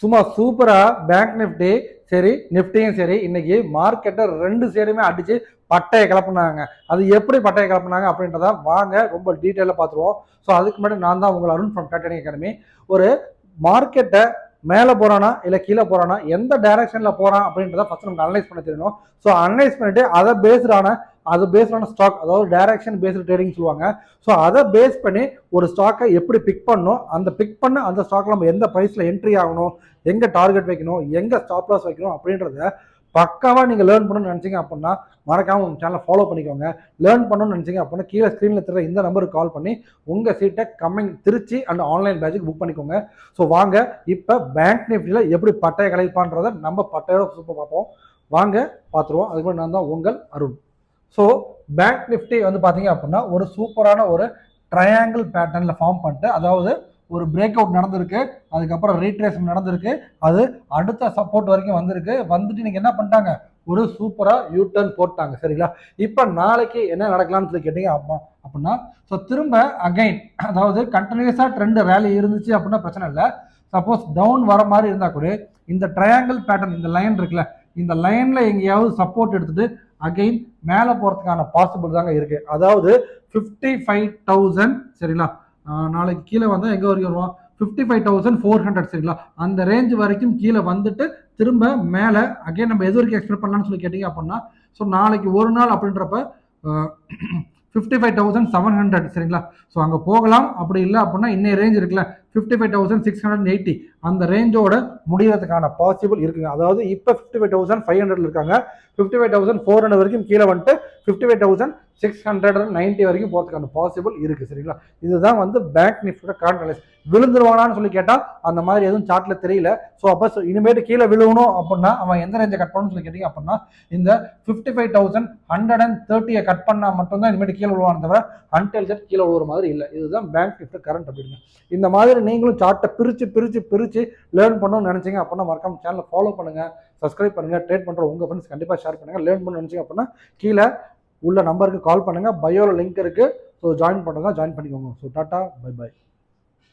சும்மா சூப்பரா bank Nifty சரி நிஃப்டியும் சரி இன்னைக்கு மார்க்கெட்டை ரெண்டு சேருமே அடிச்சு பட்டையை கிளப்புனாங்க. அது எப்படி பட்டையை கிளப்புனாங்க அப்படின்றத வாங்க ரொம்ப டீட்டெயிலாக பார்த்துருவோம். ஸோ அதுக்கு முன்னாடி நான் தான் உங்கள் அருண் ஃப்ரம் டைட்டானிக் அகாடமி. ஒரு மார்க்கெட்டை மேலே போறானா இல்லை கீழே போறானா எந்த டைரக்ஷன்ல போறான் அப்படின்றத ஃபர்ஸ்ட் நமக்கு அனலைஸ் பண்ண தெரியணும். ஸோ அனலைஸ் பண்ணிட்டு அதை பேஸ்டான ஸ்டாக், அதாவது டைரக்ஷன் பேஸ்டு ட்ரேடிங் சொல்லுவாங்க. ஸோ அதை பேஸ் பண்ணி ஒரு ஸ்டாக்கை எப்படி பிக் பண்ணணும், அந்த ஸ்டாக்ல நம்ம எந்த ப்ரைஸ்ல என்ட்ரி ஆகணும், எங்க டார்கெட் வைக்கணும், எங்க ஸ்டாப் லாஸ் வைக்கணும் அப்படின்றத பக்காவாக நீங்கள் லேர்ன் பண்ணணும்னு நினச்சிங்க அப்படின்னா மறக்காம உங்கள் சேனலை ஃபாலோ பண்ணிக்கோங்க. லேர்ன் பண்ணணும்னு நினச்சிங்க அப்படின்னா கீழே ஸ்க்ரீனில் தர இந்த நம்பருக்கு கால் பண்ணி உங்கள் சீட்டை திருச்சி அண்ட் ஆன்லைன் பேட்சுக்கு புக் பண்ணிக்கோங்க. ஸோ வாங்க இப்போ பேங்க் நிஃப்டியில் எப்படி பட்டையை கலைப்பான்றதை நம்ம பட்டையோட சூப்பர் பார்ப்போம். வாங்க பார்த்துருவோம். அதுக்கு முன்னாடி நான் தான் உங்கள் அருண். ஸோ பேங்க் நிஃப்டி வந்து பார்த்தீங்க அப்படின்னா ஒரு சூப்பரான ஒரு ட்ரையாங்கிள் பேட்டர்னில் ஃபார்ம் பண்ணிட்டு, அதாவது ஒரு பிரேக் அவுட் நடந்திருக்கு, அதுக்கப்புறம் ரீட்ரேஸ்மெண்ட் நடந்திருக்கு, அது அடுத்த சப்போர்ட் வரைக்கும் வந்திருக்கு. வந்துட்டு நீங்கள் என்ன பண்ணிட்டாங்க, ஒரு சூப்பராக யூ டர்ன் போட்டாங்க. சரிங்களா? இப்போ நாளைக்கு என்ன நடக்கலாம்னு சொல்லி கேட்டீங்க அப்படின்னா ஸோ திரும்ப அகைன், அதாவது கண்டினியூஸாக ட்ரெண்ட் ரேலி இருந்துச்சு அப்படின்னா பிரச்சனை இல்லை. சப்போஸ் டவுன் வர மாதிரி இருந்தால் கூட இந்த ட்ரையாங்கிள் பேட்டர்ன், இந்த லைன் இருக்குல்ல, இந்த லைன்ல எங்கேயாவது சப்போர்ட் எடுத்துட்டு அகைன் மேலே போகிறதுக்கான பாசிபிள் தாங்க இருக்கு. அதாவது 55,000 சரிங்களா, நாளைக்கு கீழே வந்தால் எங்கே வரைக்கும் வருவோம், 55,400 சரிங்களா, அந்த ரேஞ்ச் வரைக்கும் கீழே வந்துட்டு திரும்ப மேலே அகைன் நம்ம எது வரைக்கும் எக்ஸ்பெக்ட் பண்ணலாம்னு சொல்லி கேட்டீங்க அப்படின்னா ஸோ நாளைக்கு ஒரு நாள் அப்படின்றப்ப 55,700 சரிங்களா. ஸோ அங்கே போகலாம். அப்படி இல்லை அப்படின்னா இன்னைய ரேஞ்ச் இருக்குல்ல 55,680 அந்த ரேஞ்சோட முடிகிறதுக்கான பாசிபிள் இருக்குங்க. அதாவது இப்போ 55,500 இருக்காங்க, 55,400 வரைக்கும் கீழே வந்துட்டு 55,690 வரைக்கும் போகிறதுக்கான பாசிபிள் இருக்கு. சரிங்களா? இதுதான் வந்து பேங்க் நிஃப்டியோட கரண்ட் அனலைஸ். விழுந்துருவானான்னு சொல்லி கேட்டால் அந்த மாதிரி எதுவும் சார்ட்ல தெரியல. ஸோ அப்போ இனிமேட்டு கீழே விழுவணும் அப்படின்னா அவன் எந்த ரேஞ்சை கட் பண்ணணும்னு சொல்லி கேட்டீங்க அப்படின்னா இந்த 55,130 கட் பண்ணா மட்டும்தான் இனிமேட்டு கீழே விழுவான்னு தவிர அன்டில் தட் கீழே விழுற மாதிரி இல்லை. இதுதான் பேங்க் நிஃப்டி கரண்ட் அப்படின்னு. இந்த மாதிரி நீங்களும் சார்ட்டை பிரிச்சு லேர்ன் பண்ணணும்னு நினைச்சீங்க அப்படின்னா மறக்காம சேனலை ஃபாலோ பண்ணுங்க, சப்ஸ்கிரைப் பண்ணுங்க, ட்ரேட் பண்ற உங்க ஃப்ரெண்ட்ஸ் கண்டிப்பா ஷேர் பண்ணுங்க. லேர்ன் பண்ணணும்னு நினைச்சீங்க அப்படின்னா கீழே உள்ள நம்பருக்கு கால் பண்ணுங்க, பயோல லிங்க் இருக்கு. ஸோ ஜாயின் பண்ணுறதா ஜாயின் பண்ணிக்கோங்க. So tata, bye by.